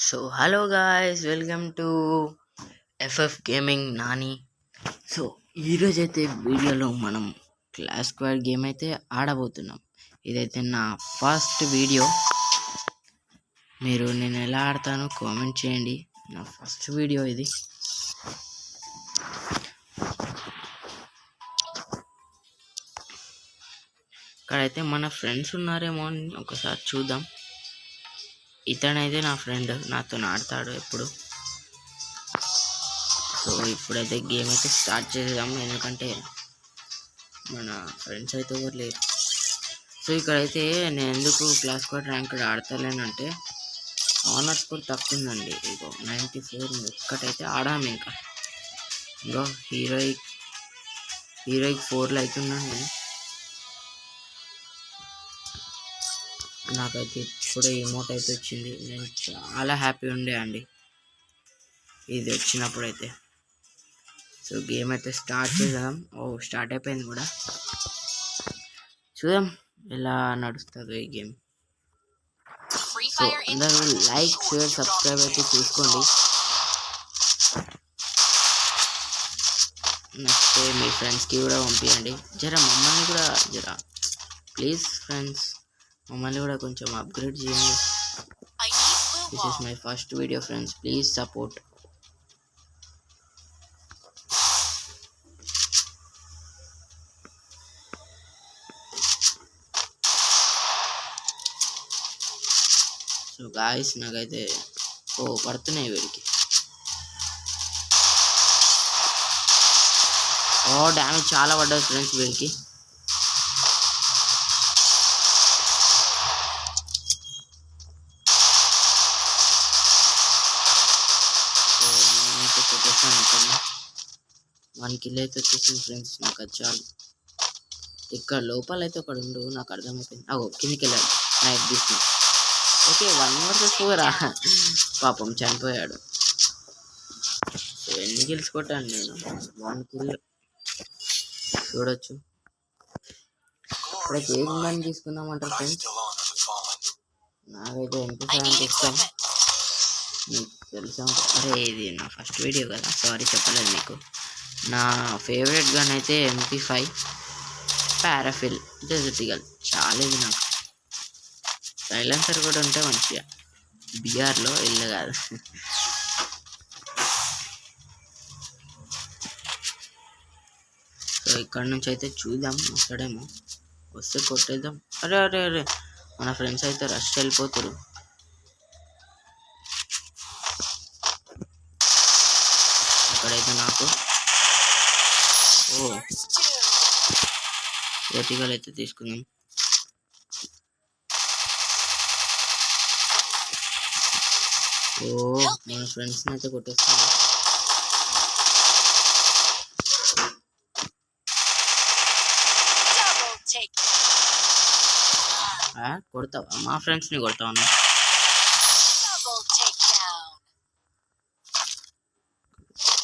So hello guys, welcome to FF Gaming Nani. So ఈరోజు అయితే వీడియోలో మనం క్లాస్ స్క్వాడ్ గేమ్ అయితే ఆడబోతున్నాం. ఇదైతే నా ఫస్ట్ వీడియో. మీరు నేను ఎలా ఆడతానో కామెంట్ చేయండి. నా ఫస్ట్ వీడియో ఇది. ఇక్కడైతే మన ఫ్రెండ్స్ ఉన్నారేమో అని ఒకసారి చూద్దాం. ఇతనైతే నా ఫ్రెండ్, నాతో ఆడతాడు ఎప్పుడు. సో ఇప్పుడైతే గేమ్ అయితే స్టార్ట్ చేద్దాం, ఎందుకంటే మన ఫ్రెండ్స్ అయితే ఎవరు లేరు. సో ఇక్కడైతే నేను ఎందుకు క్లాస్ స్క్వాడ్ ర్యాంక్డ్ ఆడతలేనంటే ఆనర్ స్కోర్ తక్కువ ఉందండి. ఇగో 94 ఒక్కటైతే ఆడాము. ఇంకో హీరోయిక్ 4 అవుతున్నాను నేను. నాకైతే ఇప్పుడే ఇమోట్ అయితే వచ్చింది. నేను చాలా హ్యాపీ ఉండే అండి ఇది వచ్చినప్పుడైతే. సో గేమ్ అయితే స్టార్ట్ చేద్దాం. స్టార్ట్ అయిపోయింది కూడా. చూద్దాం ఎలా నడుస్తుందో ఈ గేమ్. సో అందరూ లైక్, షేర్, సబ్స్క్రైబ్ అయితే చేసుకోండి. నెక్స్ట్ మీ ఫ్రెండ్స్కి కూడా పంపించండి. మమ్మల్ని కూడా ప్లీజ్ ఫ్రెండ్స్, మమ్మల్ని కూడా కొంచెం అప్గ్రేడ్ చేయండి. This is my first video friends, please support. So guys నాకైతే పడుతున్నాయి వీడికి. డ్యామేజ్ చాలా పడ్డది ఫ్రెండ్స్ వీడికి. నేనైతే కొట్టేస్తాను. 1 కిల్ అయితే వచ్చేసింది ఫ్రెండ్స్, నాకు అది చాలు. ఇక్కడ లోపల అయితే ఒకడు ఉండు, నాకు అర్థమైపోయింది. కిందికి వెళ్ళాడు, నైట్ తీసుకుని. ఓకే 1 వర్సెస్ 4 పాపం చనిపోయాడు. సో ఎన్ని కిల్స్ కొట్టాను నేను? 1 కిల్ చూడొచ్చు. ఇప్పుడైతే ఏ గుండాన్ని తీసుకుందామంటారు ఫ్రెండ్స్? నాకైతే MP7 ఇష్టం, మీకు తెలిసా ఉంటుంది. అరే ఇది నా ఫస్ట్ వీడియో కదా, సారీ చెప్పలేదు మీకు. నా ఫేవరెట్ గన్ అయితే MP5 పారాఫిల్ డెజర్ట్ ఈగల్. చాలా ఇది నాకు. సైలెన్సర్ కూడా ఉంటే మంచిగా, బిఆర్లో ఇల్లు కాదు. సో ఇక్కడ నుంచి అయితే చూద్దాం, వస్తాడేమో. వస్తే కొట్టేద్దాం. అరే అరే అరే మన ఫ్రెండ్స్ అయితే రష్ వెళ్ళిపోతారు. అక్కడైతే నాకు వర్టికల్ అయితే తీసుకుందాం. మన ఫ్రెండ్స్ని అయితే కొట్టేస్తాను. కొడతావా? మా ఫ్రెండ్స్ని కొడతాను.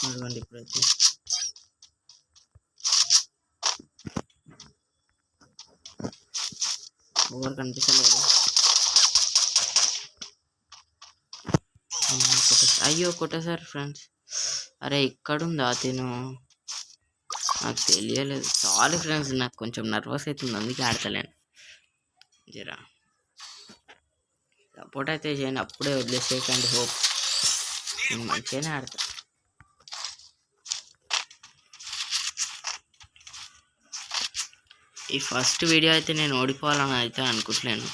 ఇదిగోండి ఇప్పుడైతే ఎవరు కనిపించలేదు. అయ్యో కొట్టేశారు ఫ్రెండ్స్. అరే ఇక్కడుందా తిను? నాకు తెలియలేదు. సారీ ఫ్రెండ్స్, నాకు కొంచెం నర్వస్ అవుతుంది, అందుకే ఆడతలేను. సపోర్ట్ అయితే చేయండి, అప్పుడే వదిలేసేకండి. హోప్ నేను మంచిగానే ఆడతా. ఈ ఫస్ట్ వీడియో అయితే నేను ఓడిపోవాలని అయితే అనుకుంటున్నాను.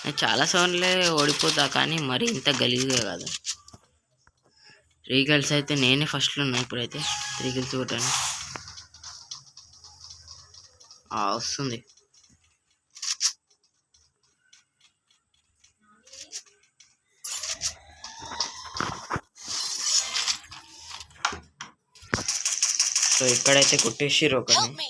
నేను చాలా సార్లే ఓడిపోతా, కానీ మరి ఇంత గలీజ్గా కాదు. 3 కిల్స్ అయితే నేనే ఫస్ట్లో ఉన్నా. ఇప్పుడైతే 3 కిల్స్ కొట్టాను. వస్తుంది. సో ఇక్కడైతే కొట్టేసిర్రు ఒకరిని.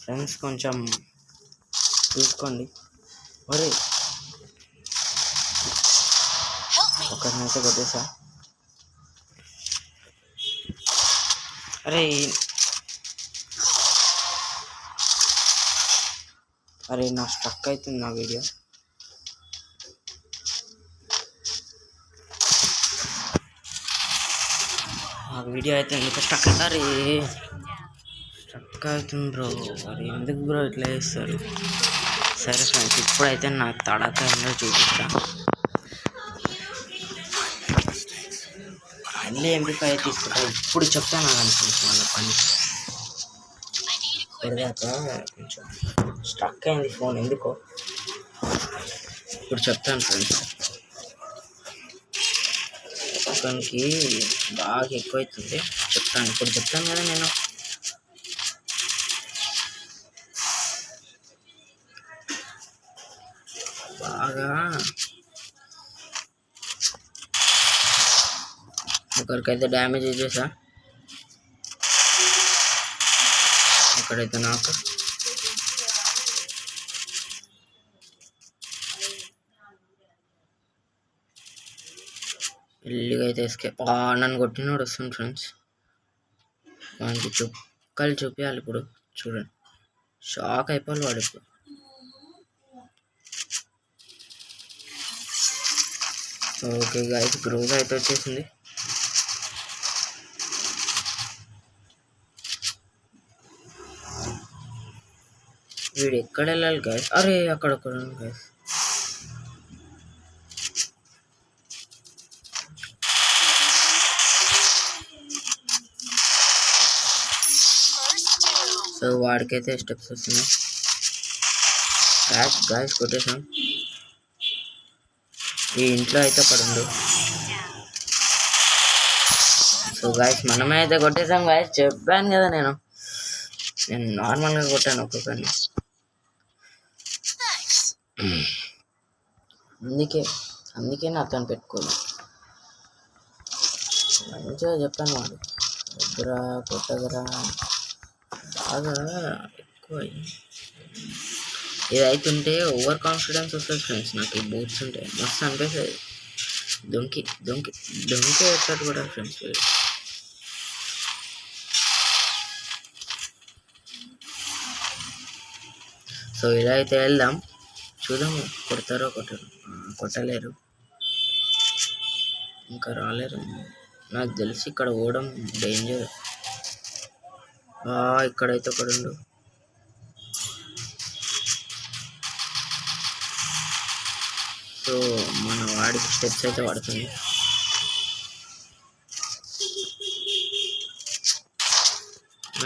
ఫ్రెండ్స్ కొంచెం చూసుకోండి. ఒరే ఒకరినైతే కొట్టేసా. అరే అరే నా స్టక్ అవుతుంది నా వీడియో. ఆ వీడియో అయితే ఎందుకు స్టక్ అరే స్టక్ అవుతుంది బ్రో. మరి ఎందుకు బ్రో ఇట్లా చేస్తారు? సరే ఫ్రెండ్స్, ఇప్పుడైతే నాకు తడక ఏందో చూపిస్తా. మళ్ళీ MP5 తీసుకుంటా. ఇప్పుడు చెప్తాను నాకు ఫ్రెండ్స్ వాళ్ళ పని. ఇప్పటిదాకా కొంచెం స్టక్ అయింది ఫోన్ ఎందుకో. ఇప్పుడు చెప్తాను ఫ్రెండ్స్. అతనికి బాగా ఎక్కువైతుంది. చెప్తాను ఇప్పుడు చెప్తాను కదా నేను. బాగా ఒకరికైతే డ్యామేజ్ ఇచ్చేసా, ఒకడైతే నాకు. ఇల్లుగా అయితే ఎస్కేప్. నన్ను కొట్టినోడు వస్తుంది ఫ్రెండ్స్. వానికి చుక్కలు చూపించాలి ఇప్పుడు. చూడండి, షాక్ అయిపోవాలి వాడు ఇప్పుడు. ఓకే గైస్, గ్రోజ్ అయితే వచ్చేసింది. వీడు ఎక్కడ వెళ్ళాలి గైస్? అరే అక్కడక్కడ గైస్. సో వాడికైతే స్టెప్స్ వస్తున్నాయి. గాయస్ కొట్టేసాం. ఈ ఇంట్లో అయితే పడుండు. సో గాయస్ మనమే అయితే కొట్టేసాం గాయస్. చెప్పాను కదా నేను నార్మల్గా కొట్టాను ఒక్కొక్కరిని. అందుకే నాతో పెట్టుకోను. మంచిగా చెప్పాను వాడు, వద్దురా కొట్టగరా బాగా ఎక్కువ. ఇది అవుతుంటే ఓవర్ కాన్ఫిడెన్స్ వస్తుంది ఫ్రెండ్స్. నాకు ఈ బూట్స్ ఉంటాయి మస్తు అనిపిస్తుంది. దొంకి వచ్చాడు కూడా ఫ్రెండ్స్. సో ఇలా అయితే వెళ్దాం, చూద్దాము కొడతారో కొట్టలేరు. ఇంకా రాలేరు నాకు తెలిసి. ఇక్కడ పోవడం డేంజర్. ఇక్కడైతే ఒకడుండు. సో మన వాడికి స్టెప్స్ అయితే పడుతుంది.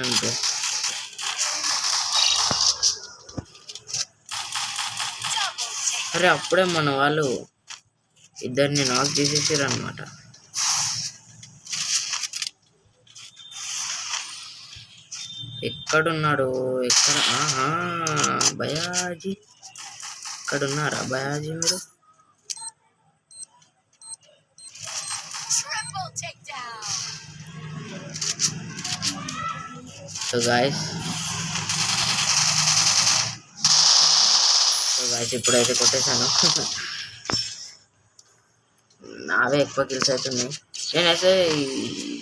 అంతే. అరే అప్పుడే మన వాళ్ళు ఇద్దరిని నాక్ చేసేసారు అనమాట. ఎక్కడున్నాడు? ఎక్కడ? భయాజీ ఎక్కడున్నారా భయాజీ మీరు? సో గాయస్ ఇప్పుడైతే కొట్టేశాను. నావే ఎక్కువ కిల్స్ అవుతున్నాయి. నేనైతే ఈ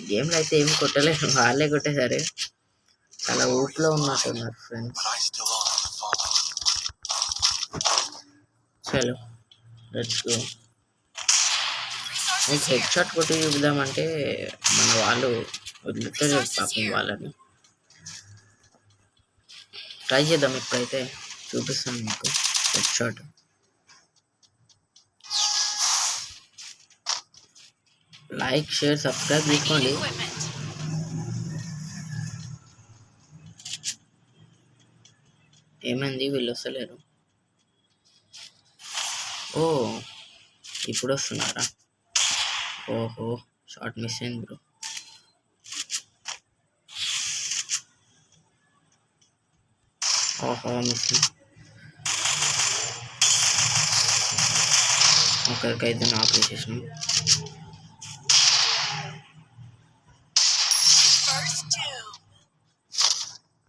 గేమ్లో అయితే ఏమి కొట్టలేను, వాళ్ళే కొట్టేశారు. చాలా ఊపిలో ఉన్నట్టున్నారు ఫ్రెండ్స్. చలో లెట్స్ గో. నీకు హెడ్ షాట్ కొట్టి చూద్దామంటే మన వాళ్ళు వదిలితే పాపం వాళ్ళని. ట్రై చేద్దాం. ఇప్పుడైతే చూపిస్తాను మీకు head shot. Like share subscribe చేసుకోండి. ఏమైంది వీళ్ళు వస్తలేరు? ఓ ఇప్పుడు వస్తున్నారా? ఓహో షార్ట్ మిస్ అయింది బ్రో. ఓహో మిస్. ఒకరికైతే నాకు వేసేసాం.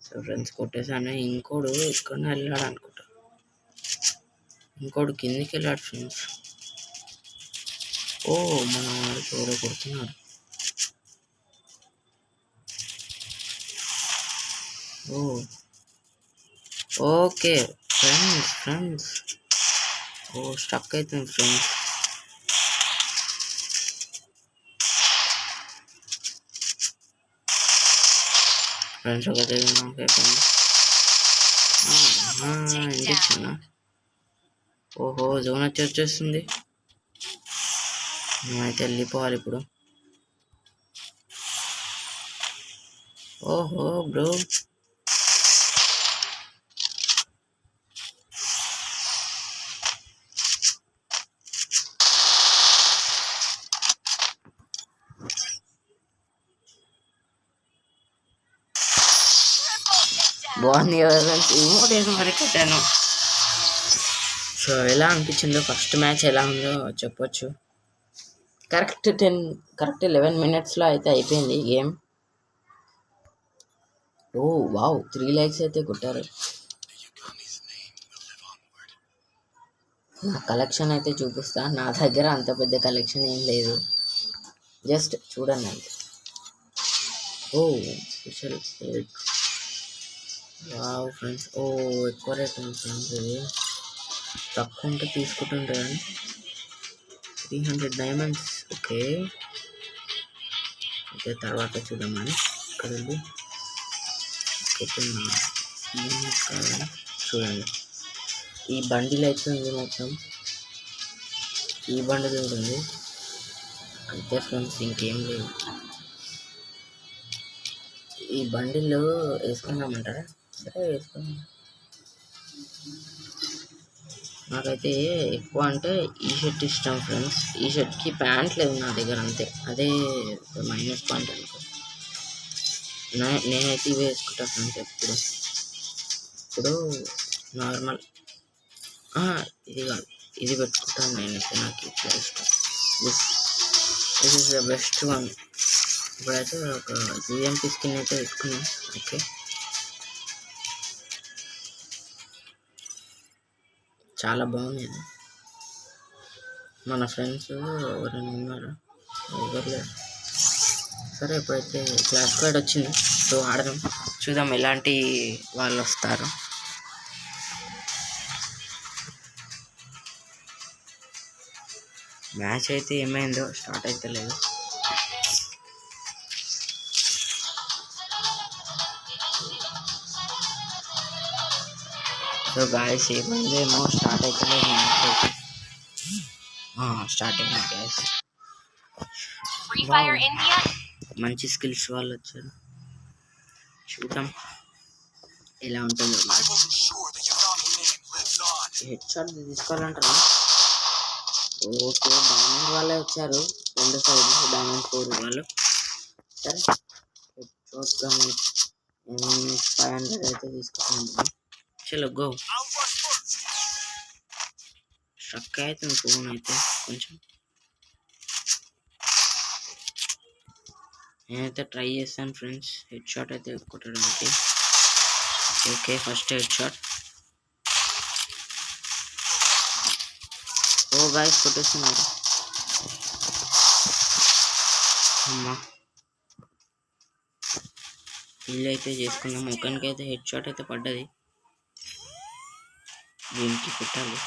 సో ఫ్రెండ్స్ కొట్టేసాను. ఇంకోడు ఇక్కడ వెళ్ళాడు అనుకుంటా. ఇంకోడు కిందికి వెళ్ళాడు ఫ్రెండ్స్. ఓ మన వాడికి ఎవరో కొడుతున్నాడు. ఓ ఓకే ఫ్రెండ్స్ ఓ స్టక్ అవుతుంది ఫ్రెండ్స్. ఫ్రెండ్స్ ఒకటి అయిపోయింది. ఇంటిచ్చిన ఓహో జోన్ వచ్చేస్తుంది. మేమైతే వెళ్ళిపోవాలి ఇప్పుడు. ఓహో బ్రో బాగుంది కదా ఫ్రెండ్స్. ఇమోట్ మరి కట్టాను. సో ఎలా అనిపించిందో ఫస్ట్ మ్యాచ్ ఎలా ఉందో చెప్పొచ్చు. కరెక్ట్ 11 minutesలో అయితే అయిపోయింది గేమ్. ఓ వావ్ 3 likes అయితే కొట్టారు. నా కలెక్షన్ అయితే చూపిస్తా. నా దగ్గర అంత పెద్ద కలెక్షన్ ఏం లేదు, జస్ట్ చూడండి అంతే. ఓ స్పెషల్ వావ్ ఫ్రెండ్స్. ఓ ఎక్కువ రేట్ ఉంది ఫ్రెండ్స్. ఇది తక్కువ ఉంటే తీసుకుంటుంటే 300 diamonds. ఓకే ఓకే తర్వాత చూద్దామని ఇక్కడ ఉంది. చూడండి ఈ బండిల్ అయితే ఉంది, మొత్తం ఈ బండిల్ ఉంటుంది అంతే ఫ్రెండ్స్, ఇంకేం లేదు. ఈ బండిల్ వేసుకుందామంటారా? సరే వేసుకుందాం. నాకైతే ఎక్కువ అంటే ఈ షర్ట్ ఇష్టం ఫ్రెండ్స్. ఈ షర్ట్కి ప్యాంట్ లేదు నా దగ్గర, అంతే. అదే మైనస్ పాయింట్ అనుకో. నేనైతే ఇవి వేసుకుంటా ఫ్రెండ్స్ ఎప్పుడు. ఇప్పుడు నార్మల్ ఇది కాదు, ఇది పెట్టుకుంటాను నేనైతే. నాకు ఇట్లా ఇష్టం. This is the best one. ఇప్పుడైతే ఒక యూఎంపీ స్కిన్ అయితే పెట్టుకున్నాం. ఓకే చాలా బాగుంది. మన ఫ్రెండ్స్ ఎవరైనా ఉన్నారు? ఎవరు లేరు. సరే ఇప్పుడైతే క్లాస్ స్క్వాడ్ వచ్చింది, సో ఆడదాం. చూద్దాం ఎలాంటి వాళ్ళు వస్తారు. మ్యాచ్ అయితే ఏమైందో స్టార్ట్ అయితే లేదు. సో గాయస్ ఏమైందేమో స్టార్ట్ అయితే లేదు మ్యాచ్ అయితే. స్టార్ట్ అయింది గాయస్. మంచి స్కిల్స్ వాళ్ళు వచ్చారు. చూద్దాం ఎలా ఉంటుందో మ్యాచ్. హెడ్ షాట్ తీసుకోవాలంటారా? ఓకే డైమండ్ వాళ్ళే వచ్చారు, 2 సైడ్ డైమండ్ 4 వాళ్ళు. సరే హెడ్ షాట్ 500 అయితే తీసుకుంటాం. చలో గో. స్ట్రక్ అవుతుంది ఫోన్ అయితే కొంచెం. నేనైతే ట్రై చేస్తాను ఫ్రెండ్స్ హెడ్ షాట్ అయితే కొట్టడానికి. Okay first head shot. ఓ గాయస్ కొట్టేస్తున్నారు. అమ్మా ఇల్లు అయితే చేసుకున్నాం. ఒకరికైతే హెడ్ షాట్ అయితే పడ్డది, దీనికి కొట్టాలి.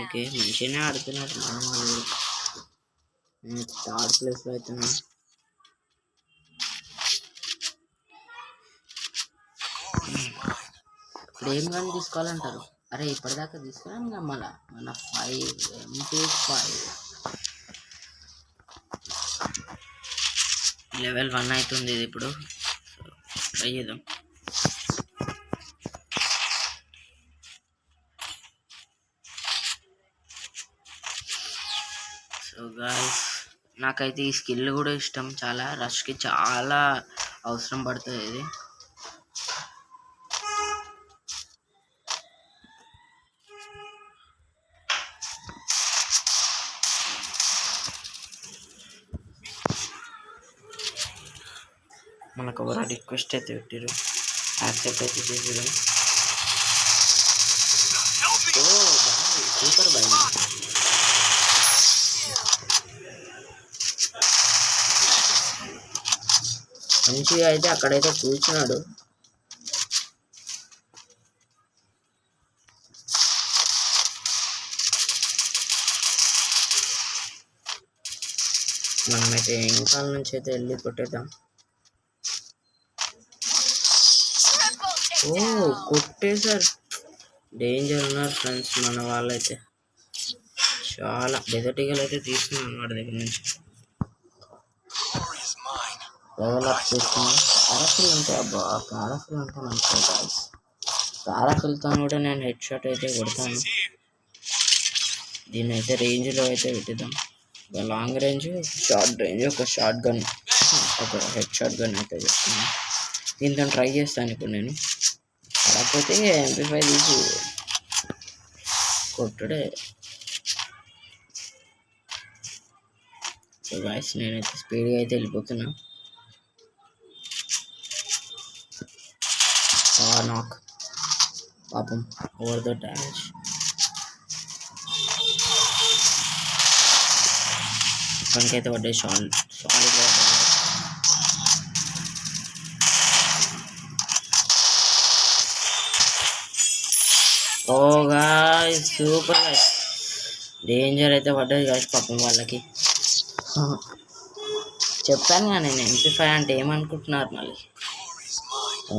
ఓకే మంచిగానే ఆడుతున్నారు మన వాళ్ళు. నేను 3rd ప్లేస్లో అవుతున్నా. ఇప్పుడు ఏం కానీ తీసుకోవాలంటారు? అరే ఇప్పటిదాకా తీసుకున్నాం ఇంకా మన 5 లెవెల్ 1 అవుతుంది ఇది ఇప్పుడు. ట్రై చేద్దాం. సో గాయస్ నాకైతే ఈ స్కిల్ కూడా ఇష్టం చాలా. రష్కి చాలా అవసరం పడుతుంది ఇది. మనకు ఎవరో రిక్వెస్ట్ అయితే పెట్టారు, యాక్సెప్ట్ అయితే చేసేదాం. Super boy. మంచిగా అయితే అక్కడైతే కూర్చున్నాడు. మనమైతే ఇంకాల నుంచి అయితే వెళ్ళి కొట్టేద్దాం. ఓ కొట్టేశారు. డేంజర్ ఉన్నారు ఫ్రెండ్స్ మన వాళ్ళైతే. చాలా డెజర్ట్ ఈగల్ అయితే తీసుకున్నాను వాడి దగ్గర నుంచి. లెవెల్ అప్ చేసుకున్నాను. పారాఫిల్ అంటే అబ్బా, పారాఫిల్ అంటే మంచిగా గాయ్స్. పారాఫిల్తో కూడా నేను హెడ్ షాట్ అయితే కొడతాను. దీన్ని అయితే రేంజ్లో అయితే పెట్టిద్దాం. ఒక లాంగ్ రేంజ్, షార్ట్ రేంజ్, ఒక షార్ట్ గన్, ఒక హెడ్ షాట్ గన్ అయితే పెట్టుకున్నాను. దీంతో ట్రై చేస్తాను ఇప్పుడు నేను. కాకపోతే MP5 తీసి కొట్టుడే. సో గాయ్స్ నేనైతే స్పీడ్గా అయితే వెళ్ళిపోతున్నా. నాక్ పాపం ఓవర్ ద డ్యామేజ్. ఇప్పటికైతే పడ్డాయి సాలిడ్గా పడ్డాయి. ఓ గాయ్స్ సూపర్ గాయ్స్. డేంజర్ అయితే పడ్డది గాయ్స్ పాపం వాళ్ళకి. చెప్పాను కానీ నేను MP5 అంటే ఏమనుకుంటున్నారు మళ్ళీ.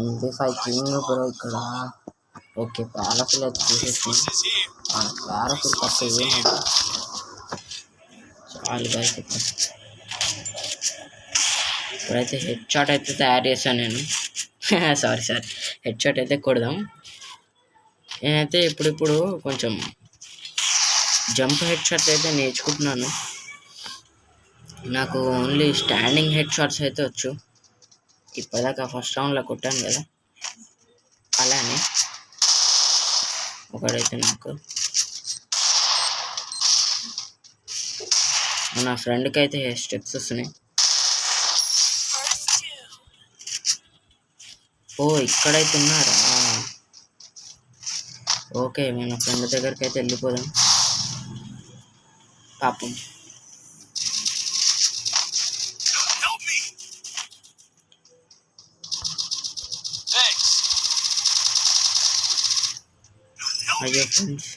MP5 కింగ్ బ్రో ఇక్కడ. ఓకే పారాఫిల్ అయితే చూసేసింది. పారాఫిల్ తప్ప ఏమవుతుంది చాలు గాయ్స్. ఇప్పుడైతే హెడ్ షాట్ అయితే తయారు చేశాను నేను. సారీ హెడ్ షాట్ అయితే కొడదాం. నేనైతే ఇప్పుడు కొంచెం జంప్ హెడ్ షాట్ అయితే నేర్చుకుంటున్నాను. నాకు ఓన్లీ స్టాండింగ్ హెడ్ షాట్స్ అయితే వచ్చు. ఇప్పటిదాకా ఫస్ట్ రౌండ్లో కొట్టాను కదా, అలానే ఒకడైతే నాకు నా ఫ్రెండ్కి అయితే స్టెప్స్ వస్తున్నాయి. ఓ ఇక్కడైతే ఉన్నారా? ఓకే మన ఫ్రెండ్ దగ్గరికి అయితే వెళ్ళిపోదాం. పాపం అయ్యో ఫ్రెండ్స్.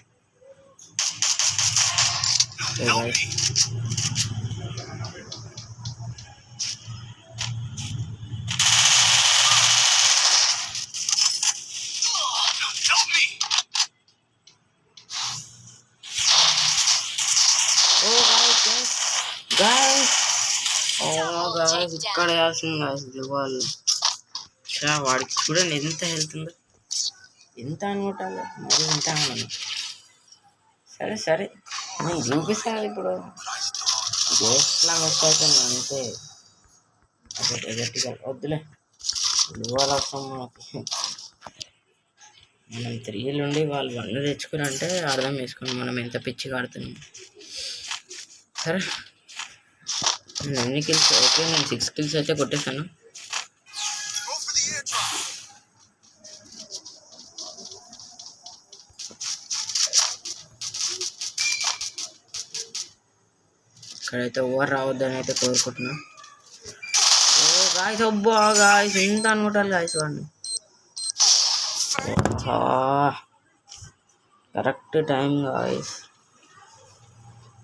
ఇక్కడ వేస్తుంది వాళ్ళు. వాడికి చూడండి ఎంత హెల్త్ ఉందో. ఎంత అనుకుంటాను మరి, ఎంత అన్నాను. సరే నేను చూపిస్తాను ఇప్పుడు. గేట్లా మిస్ అవుతాను అంతే. అదే గట్టిగా వద్దులే, ఇవాళ వస్తాం మనకి. మనం 3 నుండి వాళ్ళు 1 తెచ్చుకుని అంటే అర్థం చేసుకుని మనం ఎంత పిచ్చిగా ఆడుతున్నాం. సరే నేను ఎన్ని కిల్స్? ఓకే నేను 6 కిల్స్ అయితే కొట్టేస్తాను. ఇక్కడైతే ఓవర్ రావద్దని అయితే కోరుకుంటున్నా. ఓ గాయస్ అబ్బా గాయస్ ఎంత అనుకుంటారు గాయస్ వాడిని. Correct time guys.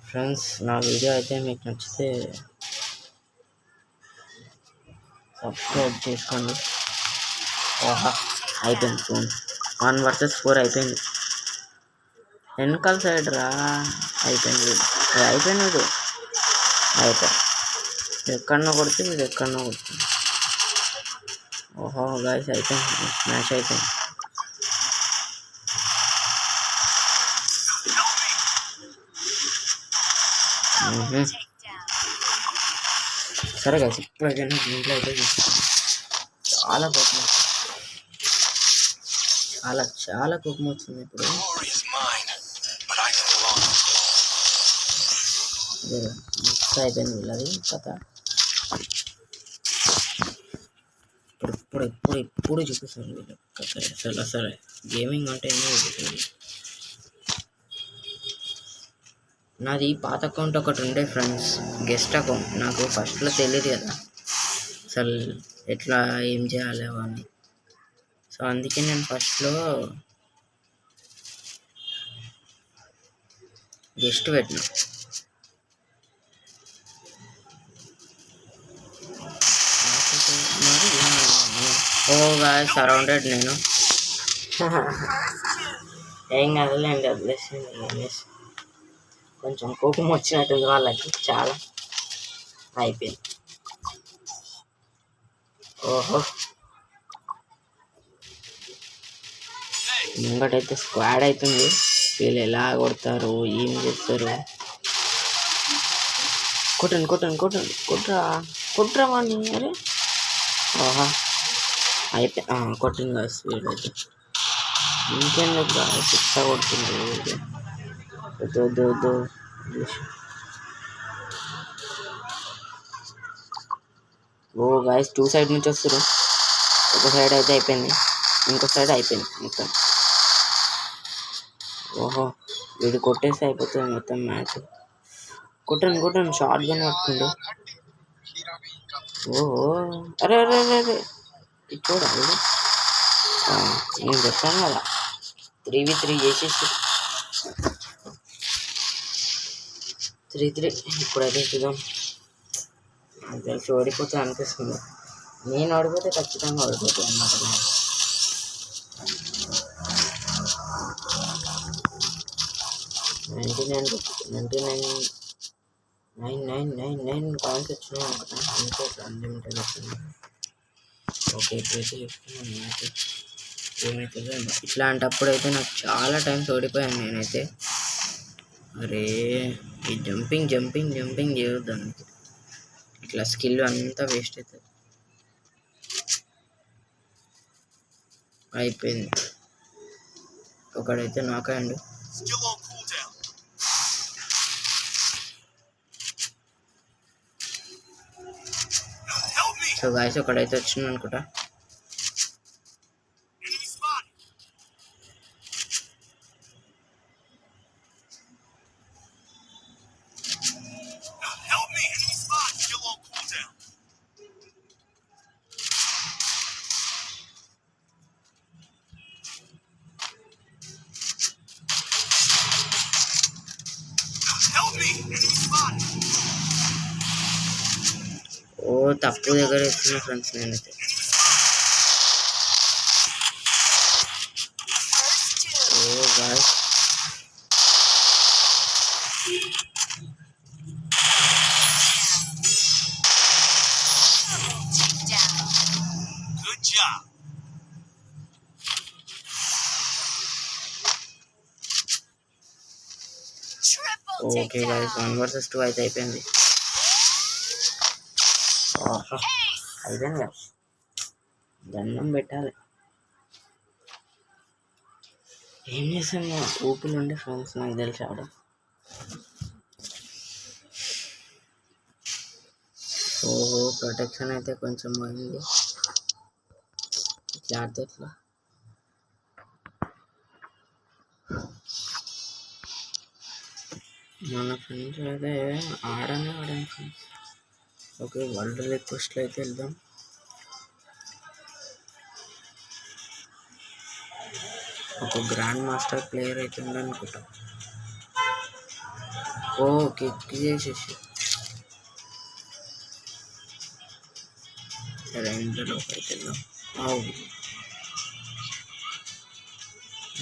ఫ్రెండ్స్ నా వీడియో అయితే మీకు నచ్చితే సబ్స్క్రైబ్ చేసుకోండి. అయిపోయింది ఫోన్. 1 vs 4 అయిపోయింది. వెనకాల సైడ్ రా. అయిపోయింది వీడు. ఎక్కడన్నా కొడితే ఇది ఎక్కడన్నా కొడుతుంది. ఓహో గాయస్ అయిపోయింది, మ్యాచ్ అయిపోయింది. సరే గాయస్ ఇప్పుడైతే దీంట్లో అయితే చాలా కోపం చాలా కోపం వచ్చింది ఇప్పుడు. మిస్ అయిపోయింది వీళ్ళది కథ. ఇప్పుడు చూపిస్తాను వీళ్ళు కథ. అసలు గేమింగ్ అంటే ఏమో చూపిస్తుంది. నాది పాత అకౌంట్ ఒకటి ఉండే ఫ్రెండ్స్, గెస్ట్ అకౌంట్. నాకు ఫస్ట్లో తెలియదు కదా అసలు ఎట్లా ఏం చేయాలి అవన్నీ. సో అందుకే నేను ఫస్ట్లో జస్ట్ పెట్టిన. ఓ గాయ్ సరౌండెడ్ నేను. ఏం కదలేండి, వదిలేసి కొంచెం కోపం వచ్చినట్టుంది వాళ్ళకి చాలా. అయిపోయింది. ఓహో ముంగటైతే స్క్వాడ్ అవుతుంది. వీళ్ళు ఎలా కొడతారు, ఏం చేస్తారు. కొట్టరా వాడిని. అరే ఓహా అయితే కొట్టింది కదా స్పీడ్ అయితే. ఇంకెందుకు శిక్ష కొడుతుంది. వద్దు. ఓ గాయస్ 2 సైడ్ నుంచి వస్తారు. ఒక సైడ్ అయితే అయిపోయింది, ఇంకో సైడ్ అయిపోయింది మొత్తం. ఓహో వీడు కొట్టేసి అయిపోతుంది మొత్తం మ్యాచ్. కొట్టండి షార్ట్ గన్ పట్టుకుండు. ఓహో అరే చూడా వీడు. నేను చెప్పాను కదా 3v3 చేసేసి 3-3. ఇప్పుడైతే చూద్దాం. తెలిసి ఓడిపోతే అనిపిస్తుంది. నేను ఓడిపోతే ఖచ్చితంగా ఓడిపోతాను అన్నమాట. 99 కాయిన్స్ వచ్చినాయి అనుకుంటా. అంతే అన్లిమిటెడ్ వచ్చింది. ఓకే ఇప్పుడైతే చెప్తున్నాను మ్యాచ్ ఏమవుతుందో. ఇట్లాంటప్పుడు అయితే నాకు చాలా టైమ్స్ ఓడిపోయాను నేనైతే. అరే ఈ జంపింగ్ చేయొద్దాన్ని. ఇట్లా స్కిల్ అంతా వేస్ట్ అవుతుంది. అయిపోయింది. ఒకడైతే నాకండు. సో గాయస్ ఒకడైతే వచ్చింది అనుకుంటా. ఓ తప్పు దగ్గర వేస్తున్నా ఫ్రెండ్స్ నేనైతే. ఓ గాయస్ ఓకే గాయస్ 1 vs 2 అయితే అయిపోయింది. అయిపోయింది కదా, దండం పెట్టాలి. ఏం చేస్తాను ఊపిలు ఉండే ఫ్రెండ్స్ నాకు తెలిసి ఆడ. ఓహో ప్రొటెక్షన్ అయితే కొంచెం పోయింది. ఇట్లా ఆడితే ఎట్లా. మన ఫ్రెండ్స్ అయితే ఆడనే ఫ్రెండ్స్. ఓకే వరల్డ్ రిక్వెస్ట్లో అయితే వెళ్దాం. ఒక గ్రాండ్ మాస్టర్ ప్లేయర్ అయితే ఉందనుకుంటా. ఓ కిక్ చేసేసి సరే ఇంట్లోకి అయితే వెళ్దాం.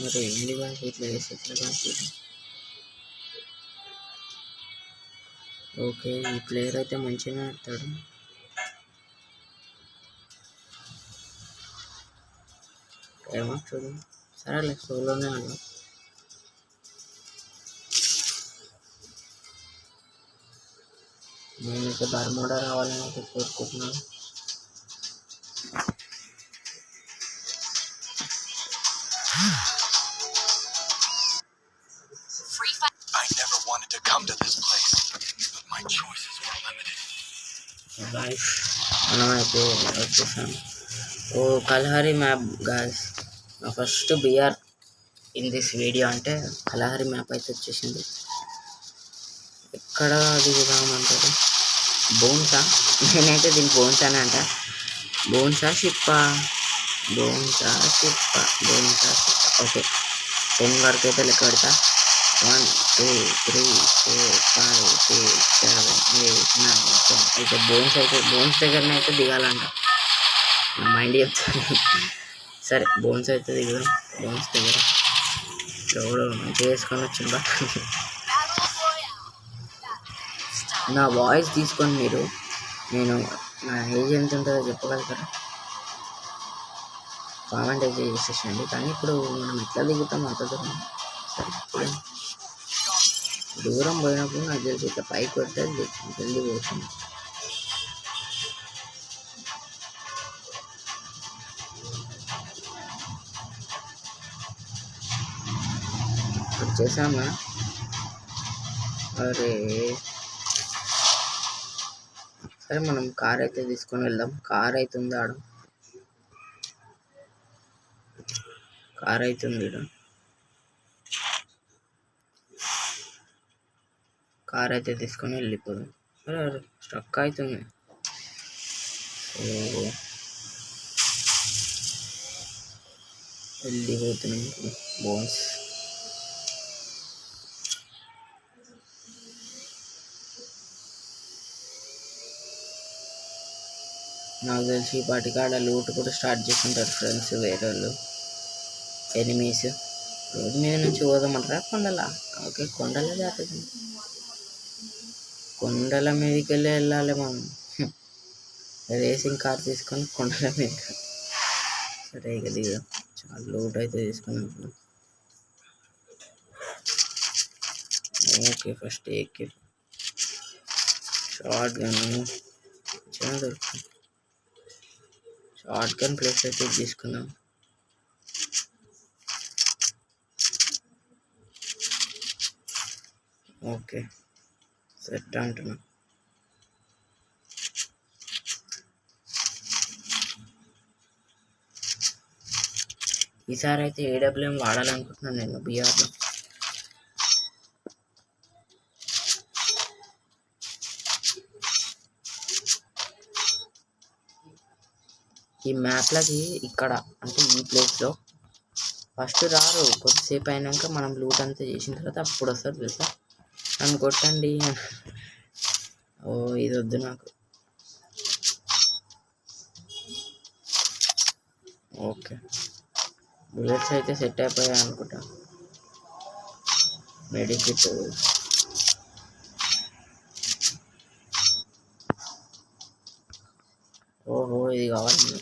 మరి ఏంటి బాగా ఇట్లా చేసి ఎట్లా కాదు. ఓకే ఈ ప్లేయర్ అయితే మంచిగా ఆడతాడు. ఏమో చూడు. సరేలే సోలోనే ఆడదాం. నేనైతే బర్మోడా రావాలని అయితే కోరుకుంటున్నాను. మనమైతే వచ్చేసాం. ఓ కలహరి మ్యాప్ గాయస్. నా ఫస్ట్ బిఆర్ ఇన్ దిస్ వీడియో అంటే కలహరి మ్యాప్ అయితే వచ్చేసింది. ఎక్కడ దిగుదామంటారు? బోన్సా? నేనైతే దీనికి బోన్స్ అని అంట. బోన్సా షిప్పా, బోన్సా షిప్ప, బోన్సా షిప్ప. ఓకే 10 వరకు అయితే లెక్క పెడతా. 1 2 3 4 5 6 7 8 9 10. అయితే బోన్స్ దగ్గరనే అయితే దిగాలంట, నా మైండ్ చెప్తాను. సరే బోన్స్ అయితే దిగుదాం. బోన్స్ దగ్గర ఎవడో మంచిగా వేసుకొని వచ్చింది. నా వాయిస్ తీసుకొని మీరు నేను నా ఏజ్ ఎంత ఉంటుందో చెప్పగలుగుతారా? కామెంట్ అయితే చేసేసండి. కానీ ఇప్పుడు మనం ఎట్లా దిగుతాం అంత దూరం? సరే చూడండి, దూరం పోయినప్పుడు నాకు తెలిసి ఇట్లా పైకి కొడితే జల్దీ పోతుంది. వచ్చేసామా? అరే సరే మనం కార్ అయితే తీసుకొని వెళ్దాం. కార్ అయితే ఉంది ఆడ, కార్ అయితే ఉంది ఈడ. కార్ అయితే తీసుకొని వెళ్ళిపోదాం. అరే స్ట్రక్ అవుతుంది. వెళ్ళిపోతున్నాం బోన్స్. నాకు తెలిసి ఈ పాటికాడ లూట్ కూడా స్టార్ట్ చేస్తుంటారు ఫ్రెండ్స్, వేరే వాళ్ళు ఎనిమీస్. రోడ్డు మీద నుంచి పోదామంటారా కొండలా? ఓకే కొండలే దాటదు, కొండల మీదకి వెళ్ళాలి మనం. రేసింగ్ కార్ తీసుకొని కొండల మీద. సరే ఇక దిగా, చాలా లూట్ అయితే తీసుకున్నాం. Okay first AK short gun చాలా దొరుకుతుంది. షార్ట్ గన్ ప్లేస్ అయితే తీసుకున్నాం. ఓకే సెట్ అంటున్నా. ఈసారి అయితే ఏడబ్ల్యూఎం వాడాలనుకుంటున్నాను నేను బీఆర్లో. ఈ మ్యాప్లకి ఇక్కడ అంటే ఈ ప్లేస్లో ఫస్ట్ రారు, కొద్దిసేపు అయినాక మనం లూట్ అంతా చేసిన తర్వాత అప్పుడు వస్తారు తెలుసా. నన్ను కొట్టండి. ఓ ఇది వద్దు నాకు. ఓకే బుల్లెట్స్ అయితే సెట్ అయిపోయాయి అనుకుంటా. మెడికిట్ ఓహో ఇది కావాలి.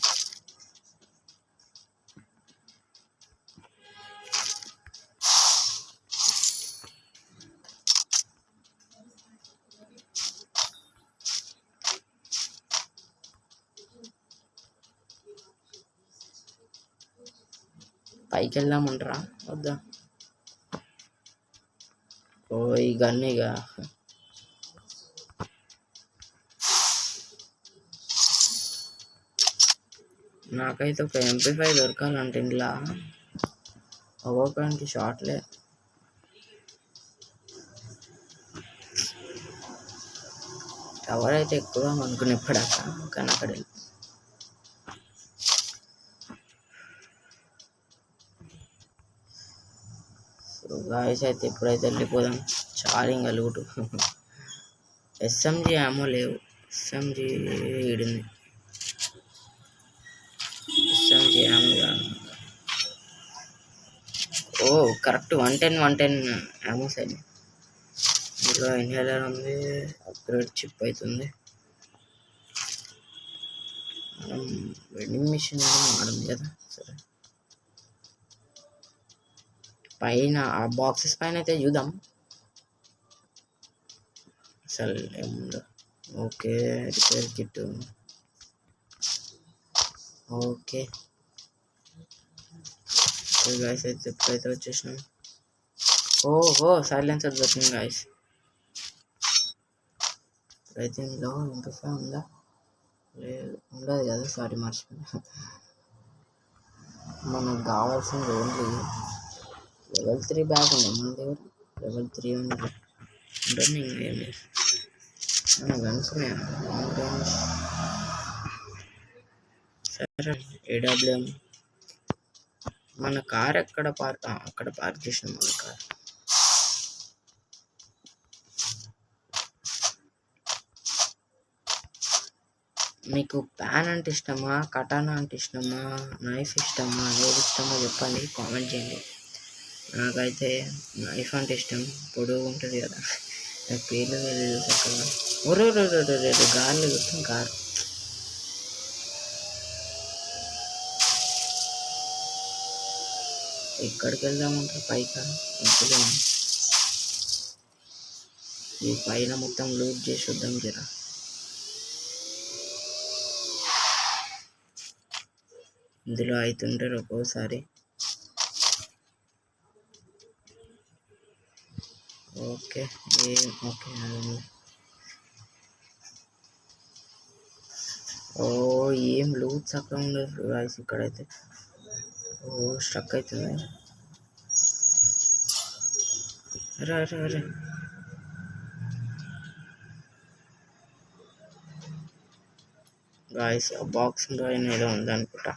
పైకి వెళ్దామంటారా వద్దా? ఓ ఈ గన్ ఇక నాకైతే ఒక MP5 దొరకాలంటే ఇంట్లో ఒక్కొక్కడానికి షార్ట్లే. టవర్ అయితే ఎక్కువ అనుకునేప్పడాక కానీ అక్కడ గాయస్ అయితే ఎప్పుడైతే వెళ్ళిపోదాం. చాలా ఇంకా లూటు. SMG ఏమో లేవు, SMG ఈడుంది. SMG ఏమో కాదు. ఓ కరెక్ట్ 110 ఏమో సైడ్. ఇందులో ఇన్హేలర్ ఉంది, అప్గ్రేడ్ చిప్ అవుతుంది. మనం వెండింగ్ మిషన్ ఆడింది కదా. సరే పైన ఆ బాక్సెస్ పైన అయితే చూద్దాం అసలు ఏముందో. Okay repair kit. Okay guys అయితే ఎప్పుడైతే వచ్చేసినాం. ఓహో సైలెన్సర్ దొరికింది గాయస్. అయితే ఇందులో ఇంకా ఉందా? లేదు ఉండదు కదా, సారీ మర్చిపోయినా. మనకు కావాల్సింది ఓన్లీ లెవెల్ 3 బ్యాగ్ ఉంది మన దగ్గర. లెవెల్ 3 ఉంది ఉంటుంది. ఇంకేమి మన గన్స్ ఏడబ్ల్యూఎం మన కార్ ఎక్కడ అక్కడ పార్క్ చేసినాం మన కార్. మీకు ప్యాన్ అంటే ఇష్టమా, కటానా అంటే ఇష్టమా, నైఫ్ ఇష్టమా, ఏది ఇష్టమో చెప్పండి, కామెంట్ చేయండి. నాకైతే నైఫ్ అంటే ఇష్టం, పొడవు ఉంటుంది కదా. నాకు పేర్లు అక్కడ గార్లు గుర్తుంది కార్. ఎక్కడికి వెళ్దామంటారు పైకా వద్దులే. ఈ పైన మొత్తం లూట్ చేసి వద్దాం జరా. ఇందులో అవుతుంటారు ఒక్కోసారి. Okay okay. ఓ ఏం లూట్స్ అక్కడ ఉండదు గాయ్స్ ఇక్కడైతే. ఓ స్ట్రక్ అవుతుంది. అరే అరే అరే గాయ్స్ ఆ బాక్స్ పైన ఏదో ఉందనుకుంటా.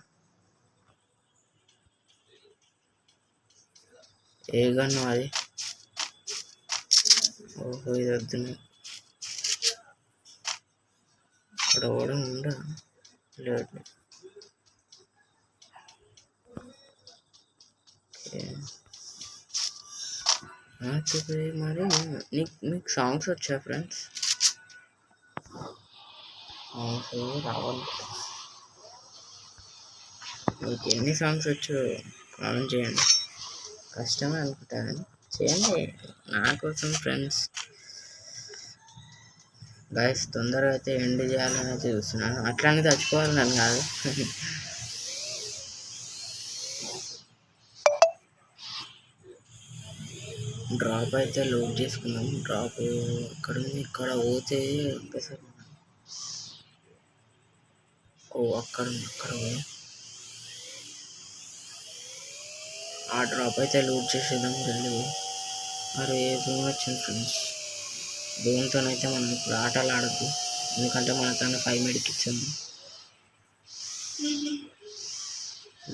ఏ గన్ను అది? ఓహో ఇది వద్దు. ఇక్కడ కూడా ఉందా? లేదు. మరి మీకు సాంగ్స్ వచ్చా ఫ్రెండ్స్? సాంగ్స్ రావాలి. మీకు ఎన్ని సాంగ్స్ వచ్చో కామెంట్ చేయండి. కష్టమే అనుకుంటా కానీ చేయండి నా కోసం ఫ్రెండ్స్. గాయస్ తొందరగా అయితే ఎండ్ చేయాలని అయితే చూస్తున్నాను. అట్లానే చచ్చిపోవాలి నన్ను కాదు. డ్రాప్ అయితే లోడ్ చేసుకున్నాం. డ్రాప్ ఇక్కడ ఇక్కడ పోతే ఒక్కసారి. ఓ అక్కడ పోయి ఆ డ్రాప్ అయితే లోడ్ చేసేద్దాం వెళ్ళి. మరి జూన్ వచ్చింది ఫ్రెండ్స్. జూన్తోనైతే మనం ఇప్పుడు ఆటలు ఆడద్దు, ఎందుకంటే మనకన్నా 5 మెడికిట్స్ ఉంది.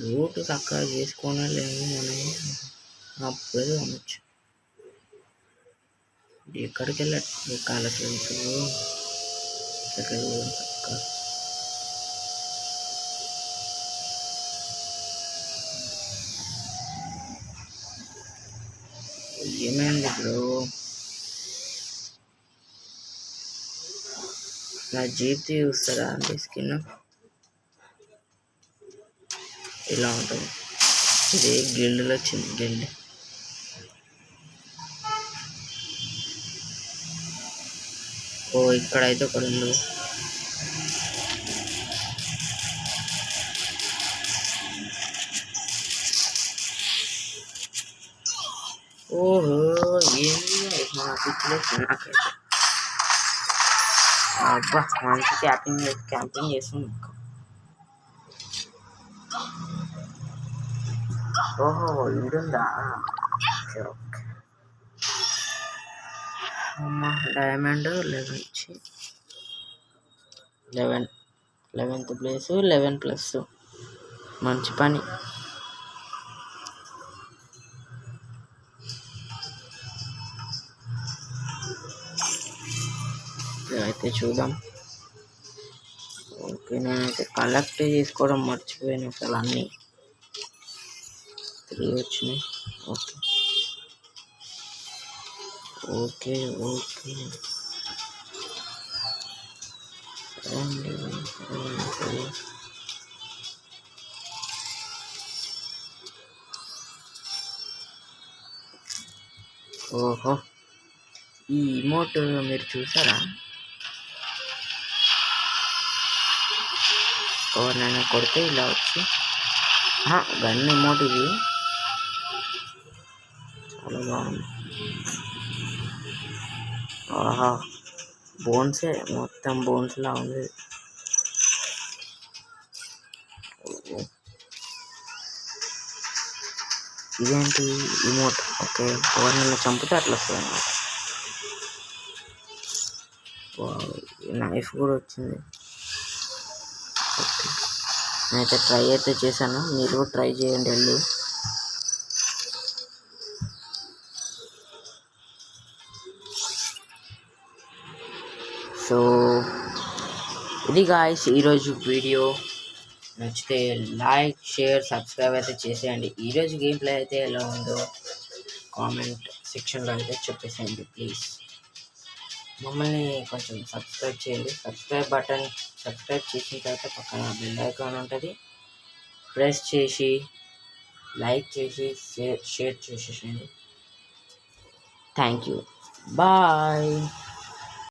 లూట్ చక్కగా చేసుకొని లేము మనం అప్పుడే అనొచ్చు. ఎక్కడికి వెళ్ళాలి ఫ్రెండ్స్? చక్కగా ఏమైంది బ్రో? నా జీప్ చూస్తారా అండి? స్కిన్ ఇలా ఉంటుంది. ఇది గిల్డ్లో వచ్చింది. గిల్డ్ ఓ ఇక్కడైతే ఒకడు ఉంది. ఓహో ఏంది మా పిచ్చిలో నాకైతే. అబ్బా మంచి క్యాంపింగ్ చేస్తుంది. ఓహో ఇడుందా? Okay okay. అమ్మా డైమండ్ 11th ప్లేస్ 11+. మంచి పని. అయితే చూద్దాం. ఓకే నేనైతే కలెక్ట్ చేసుకోవడం మర్చిపోయాను అసలు. అన్నీ 3 వచ్చినాయి. Okay okay okay. ఓహో ఈ ఇమోట్ మీరు చూసారా? ఎవరినైనా కొడితే ఇలా వచ్చి గన్ ఇమోట్ ఇది చాలా బాగుంది. ఆహా బోన్సే మొత్తం బోన్స్లా ఉంది. ఇదేంటి ఇమోట్? ఓకే ఎవరినైనా చంపితే అట్లా వస్తుంది అన్నమాట. నైఫ్ కూడా వచ్చింది. ఓకే నేనైతే ట్రై అయితే చేశాను, మీరు ట్రై చేయండి వెళ్ళి. సో ఇది గాయ్స్ ఈరోజు వీడియో. నచ్చితే లైక్, షేర్, సబ్స్క్రైబ్ అయితే చేసేయండి. ఈరోజు గేమ్ ప్లే అయితే ఎలా ఉందో కామెంట్ సెక్షన్లో అయితే చెప్పేసేయండి ప్లీజ్. మమ్మల్ని కొంచెం సబ్స్క్రైబ్ చేయండి. సబ్స్క్రైబ్ చేసిన తర్వాత పక్కన బెల్ ఐకాన్ ఉంటుంది, ప్రెస్ చేసి లైక్ చేసి షేర్ చేసేయండి. Thank you, bye.